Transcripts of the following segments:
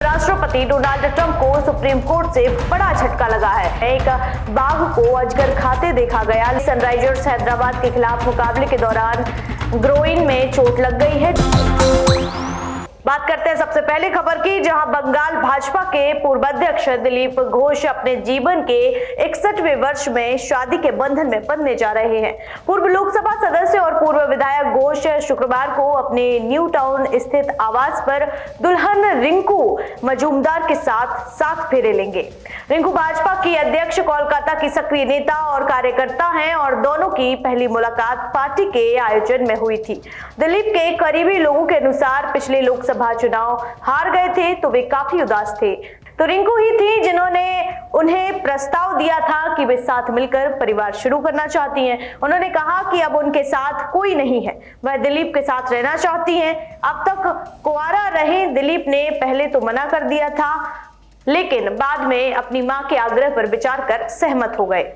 राष्ट्रपति Donald Trump को supreme court से बड़ा झटका लगा है। एक बाघ को अजगर खाते देखा गया। सनराइजर्स हैदराबाद के खिलाफ मुकाबले के दौरान ग्रोइन में चोट लग गई है। बात करते हैं सबसे पहले खबर की, जहां बंगाल भाजपा के पूर्व अध्यक्ष दिलीप घोष अपने जीवन के 61वें वर्ष में शादी के बंधन में बंधने जा रहे हैं। पूर्व लोकसभा सदस्य और पूर्व विधायक घोष शुक्रवार को अपने न्यू टाउन स्थित आवास पर दुल्हन रिंकू मजूमदार के साथ सात फेरे लेंगे। रिंकू भाजपा की अध्यक्ष, कोलकाता की सक्रिय नेता और कार्यकर्ता हैं और दोनों की पहली मुलाकात पार्टी के आयोजन में हुई थी। दिलीप के करीबी लोगों के अनुसार पिछले लोकसभा चुनाव हार गए थे तो वे काफी उदास थे। तो रिंकू ही थी जिन्होंने उन्हें प्रस्ताव दिया था कि वे साथ मिलकर परिवार शुरू करना चाहती हैं। उन्होंने कहा कि अब उनके साथ कोई नहीं है, वह दिलीप के साथ रहना चाहती हैं। अब तक कुंवारा रहे दिलीप ने पहले तो मना कर दिया था, लेकिन बाद में अपनी मां के आग्रह पर विचार कर सहमत हो गए।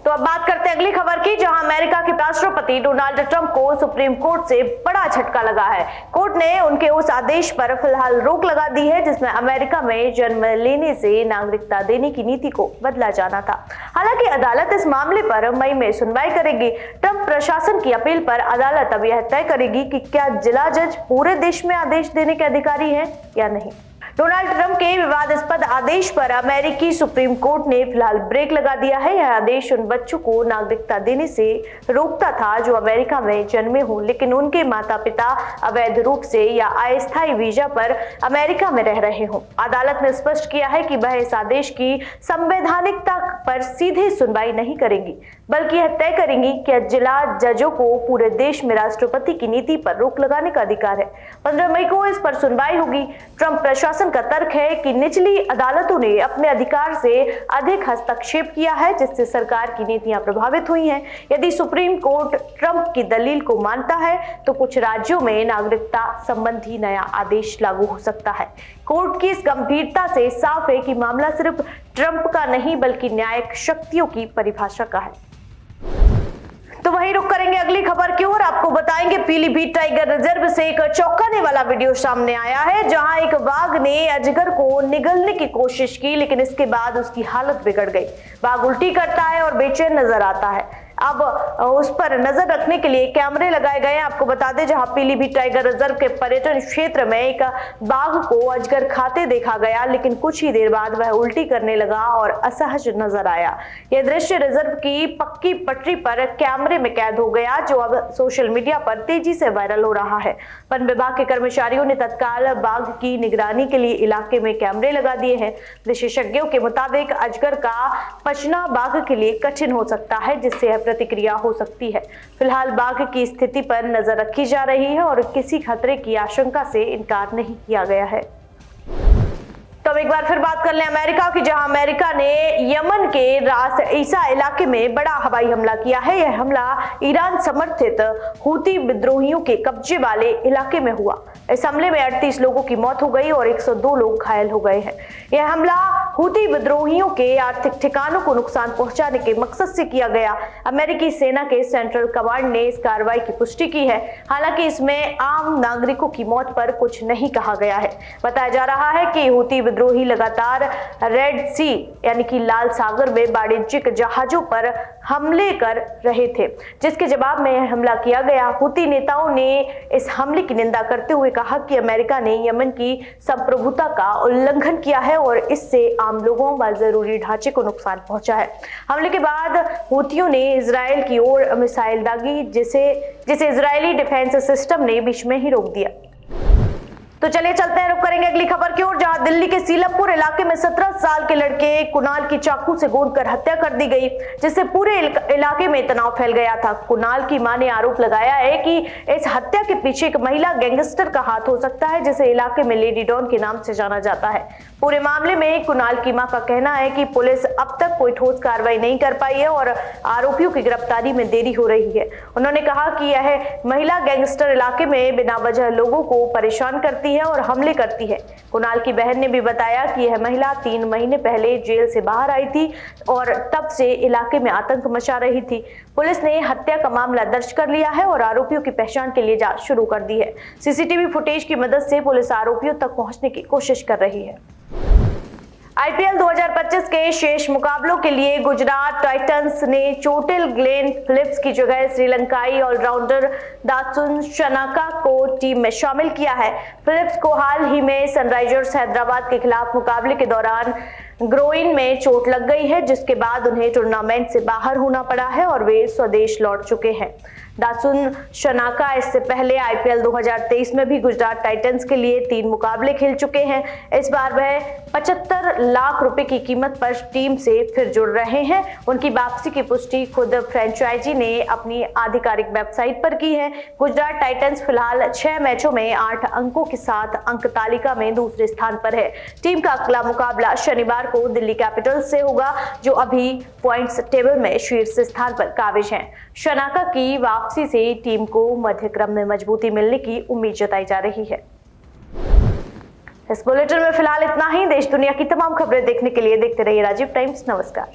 तो अब बात करते हैं अगली खबर की, जहां अमेरिका के राष्ट्रपति डोनाल्ड ट्रंप को सुप्रीम कोर्ट से बड़ा झटका लगा है। कोर्ट ने उनके उस आदेश पर फिलहाल रोक लगा दी है जिसमें अमेरिका में जन्म लेने से नागरिकता देने की नीति को बदला जाना था। हालांकि अदालत इस मामले पर मई में सुनवाई करेगी। ट्रंप प्रशासन की अपील पर अदालत अब यह तय करेगी कि क्या जिला जज पूरे देश में आदेश देने के अधिकारी हैं या नहीं। डोनाल्ड ट्रंप के विवादास्पद आदेश पर अमेरिकी सुप्रीम कोर्ट ने फिलहाल ब्रेक लगा दिया है। यह आदेश उन बच्चों को नागरिकता देने से रोकता था जो अमेरिका में जन्मे हों लेकिन उनके माता पिता अवैध रूप से या अस्थायी वीजा पर अमेरिका में रह रहे हों। अदालत ने स्पष्ट किया है कि वह इस आदेश की संवैधानिकता पर सीधे सुनवाई नहीं करेंगी, बल्कि यह तय करेंगी कि जिला जजों को पूरे देश में राष्ट्रपति की नीति पर रोक लगाने का अधिकार है। 15 मई को इस पर सुनवाई होगी। ट्रंप प्रशासन का तर्क है कि निचली अदालतों ने अपने अधिकार से अधिक हस्तक्षेप किया है जिससे सरकार की नीतियां प्रभावित हुई हैं। यदि सुप्रीम कोर्ट ट्रंप की दलील को मानता है तो कुछ राज्यों में नागरिकता संबंधी नया आदेश लागू हो सकता है। कोर्ट की इस गंभीरता से साफ है कि मामला सिर्फ ट्रंप का नहीं बल्कि न्यायिक शक्तियों की परिभाषा का है। तो वहीं रुक करेंगे अगली खबर की ओर, आपको बताएंगे पीलीभीत टाइगर रिजर्व से एक चौंकाने वाला वीडियो सामने आया है जहां एक बाघ ने अजगर को निगलने की कोशिश की लेकिन इसके बाद उसकी हालत बिगड़ गई। बाघ उल्टी करता है और बेचैन नजर आता है। अब उस पर नजर रखने के लिए कैमरे लगाए गए हैं। आपको बता दें जहां पीलीभीत टाइगर रिजर्व के पर्यटन क्षेत्र में एक बाघ को अजगर खाते देखा गया लेकिन कुछ ही देर बाद वह उल्टी करने लगा और असहज नजर आया। यह दृश्य रिजर्व की पक्की पटरी पर कैमरे में कैद हो गया जो अब सोशल मीडिया पर तेजी से वायरल हो रहा है। वन विभाग के कर्मचारियों ने तत्काल बाघ की निगरानी के लिए इलाके में कैमरे लगा दिए हैं। विशेषज्ञों के मुताबिक अजगर का पचना बाघ के लिए कठिन हो सकता है जिससे प्रतिक्रिया हो सकती है। फिलहाल बाघ की स्थिति पर नजर रखी जा रही है और किसी खतरे की आशंका से इनकार नहीं किया गया है। तो अब एक बार फिर बात कर लें अमेरिका की, जहां अमेरिका ने यमन के रास ईसा इलाके में बड़ा हवाई हमला किया है। यह हमला ईरान समर्थित हूती विद्रोहियों के कब्जे वाले इलाके में हुआ। इस हमले में 38 लोगों की मौत हो गई और 102 लोग घायल हो गए हैं। यह हमला हूती विद्रोहियों के आर्थिक ठिकानों को नुकसान पहुंचाने के मकसद से किया गया। अमेरिकी सेना के सेंट्रल कमांड ने इस कार्रवाई की पुष्टि की है। हालांकि इसमें आम नागरिकों की मौत पर कुछ नहीं कहा गया है। बताया जा रहा है कि हूती विद्रोही लगातार रेड सी यानी कि लाल सागर में वाणिज्यिक जहाजों पर हमले कर रहे थे जिसके जवाब में यह हमला किया गया। हूती नेताओं ने इस हमले की निंदा करते हुए कहा कि अमेरिका ने यमन की संप्रभुता का उल्लंघन किया है और इससे आम लोगों व जरूरी ढांचे को नुकसान पहुंचा है। हमले के बाद हूतियों ने इजराइल की ओर मिसाइल दागी जिसे इजरायली डिफेंस सिस्टम ने बीच में ही रोक दिया। तो चलिए चलते हैं, रुक करेंगे अगली खबर की ओर, जहां दिल्ली के सीलमपुर इलाके में 17 साल के लड़के कुणाल की चाकू से गोदकर हत्या कर दी गई जिससे पूरे इलाके में तनाव फैल गया था। कुणाल की मां ने आरोप लगाया है कि इस हत्या के पीछे एक महिला गैंगस्टर का हाथ हो सकता है जिसे इलाके में लेडी डॉन के नाम से जाना जाता है। पूरे मामले में कुणाल की मां का कहना है कि पुलिस अब तक कोई ठोस कार्रवाई नहीं कर पाई है और आरोपियों की गिरफ्तारी में देरी हो रही है। उन्होंने कहा कि यह महिला गैंगस्टर इलाके में बिना वजह लोगों को परेशान करती करती है और हमले करती है। कुणाल की बहन ने भी बताया कि यह महिला 3 महीने पहले जेल से बाहर आई थी और तब से इलाके में आतंक मचा रही थी। पुलिस ने हत्या का मामला दर्ज कर लिया है और आरोपियों की पहचान के लिए जांच शुरू कर दी है। सीसीटीवी फुटेज की मदद से पुलिस आरोपियों तक पहुंचने की कोशिश कर रही है। आईपीएल 2025 के शेष मुकाबलों के लिए गुजरात टाइटंस ने चोटिल ग्लेन फिलिप्स की जगह श्रीलंकाई ऑलराउंडर दासुन शनाका को टीम में शामिल किया है। फिलिप्स को हाल ही में सनराइजर्स हैदराबाद के खिलाफ मुकाबले के दौरान ग्रोइन में चोट लग गई है, जिसके बाद उन्हें टूर्नामेंट से बाहर होना पड़ा है और वे स्वदेश लौट चुके हैं। दासुन शनाका इससे पहले आईपीएल 2023 में भी गुजरात टाइटंस के लिए 3 मुकाबले खेल चुके हैं। इस बार वह 75 लाख रुपए की कीमत पर टीम से फिर जुड़ रहे हैं। उनकी वापसी की पुष्टि खुद फ्रेंचाइजी ने अपनी आधिकारिक वेबसाइट पर की है। गुजरात टाइटंस फिलहाल 6 मैचों में 8 अंकों के साथ अंक तालिका में दूसरे स्थान पर है। टीम का अगला मुकाबला शनिवार को दिल्ली कैपिटल्स से होगा, जो अभी पॉइंट्स टेबल में शीर्ष स्थान पर काबिज हैं। शनाका की वापसी से टीम को मध्य क्रम में मजबूती मिलने की उम्मीद जताई जा रही है। इस बुलेटिन में फिलहाल इतना ही। देश दुनिया की तमाम खबरें देखने के लिए देखते रहिए राजीव टाइम्स। नमस्कार।